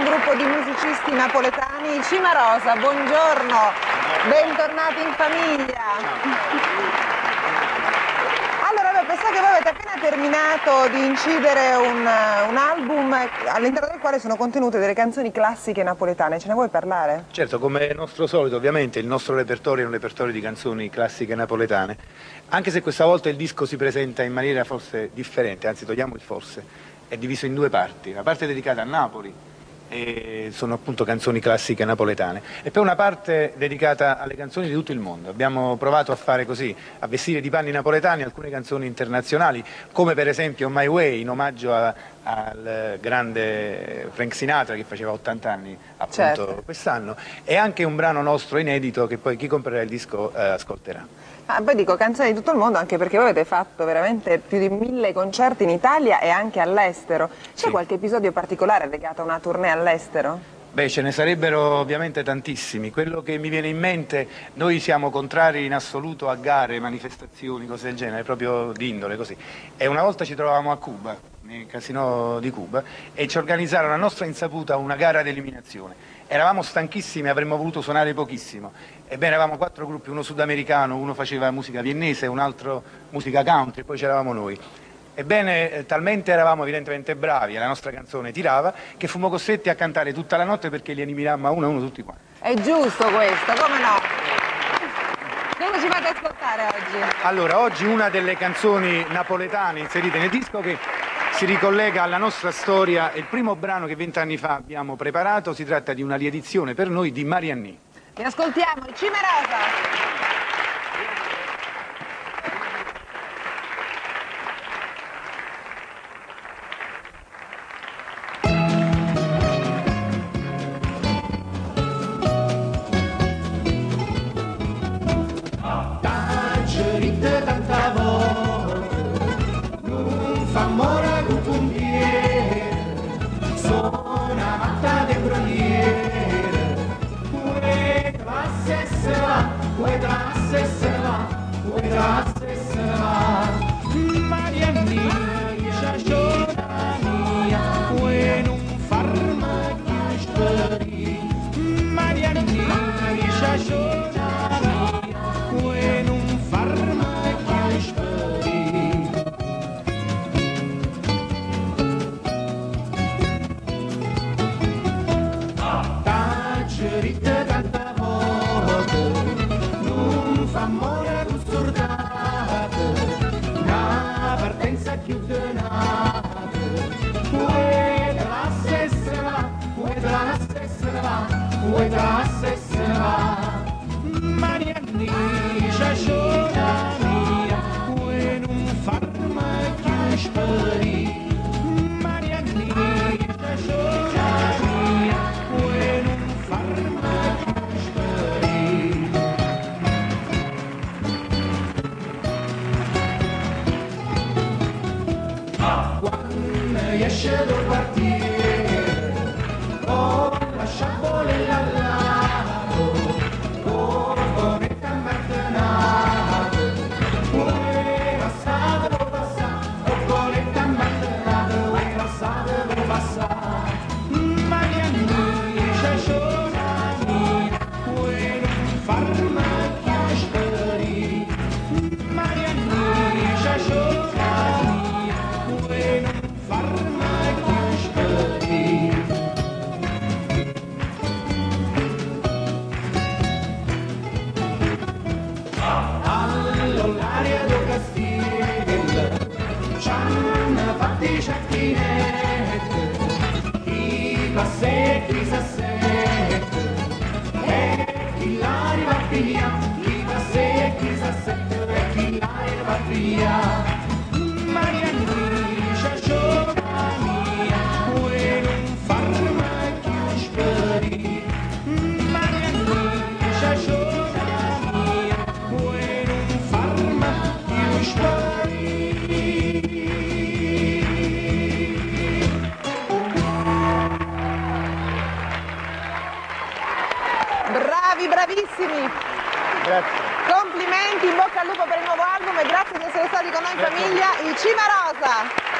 gruppo di musicisti napoletani, Cimarosa, buongiorno, bentornati in famiglia. Allora, penso che voi avete appena terminato di incidere un album all'interno del quale sono contenute delle canzoni classiche napoletane, ce ne vuoi parlare? Certo, come è nostro solito, ovviamente il nostro repertorio è un repertorio di canzoni classiche napoletane, anche se questa volta il disco si presenta in maniera forse differente, anzi togliamo il forse. È diviso in due parti, una parte dedicata a Napoli, e sono appunto canzoni classiche napoletane, e poi una parte dedicata alle canzoni di tutto il mondo. Abbiamo provato a fare così, a vestire di panni napoletani alcune canzoni internazionali, come per esempio My Way, in omaggio al grande Frank Sinatra, che faceva 80 anni appunto quest'anno, e anche un brano nostro inedito che poi chi comprerà il disco ascolterà. Ah, poi dico canzoni di tutto il mondo anche perché voi avete fatto veramente più di 1000 concerti in Italia e anche all'estero. C'è qualche episodio particolare legato a una tournée all'estero? Beh, ce ne sarebbero ovviamente tantissimi. Quello che mi viene in mente, noi siamo contrari in assoluto a gare, manifestazioni, cose del genere, proprio di indole così. E una volta ci trovavamo a Cuba, nel casino di Cuba, e ci organizzarono a nostra insaputa una gara di eliminazione. Eravamo stanchissimi, avremmo voluto suonare pochissimo. Ebbene, eravamo 4 gruppi, uno sudamericano, uno faceva musica viennese, un altro musica country, poi c'eravamo noi. Ebbene, talmente eravamo evidentemente bravi e la nostra canzone tirava, che fummo costretti a cantare tutta la notte perché li eliminammo a uno tutti quanti. È giusto questo, come no? Cosa ci fate ascoltare oggi? Allora, oggi una delle canzoni napoletane inserite nel disco che si ricollega alla nostra storia, è il primo brano che 20 anni fa abbiamo preparato, si tratta di una riedizione per noi di Marianni. Vi ascoltiamo, il Cimarosa! Bravissimi! Grazie. Complimenti, in bocca al lupo per il nuovo album e grazie di essere stati con noi in famiglia, il Cimarosa!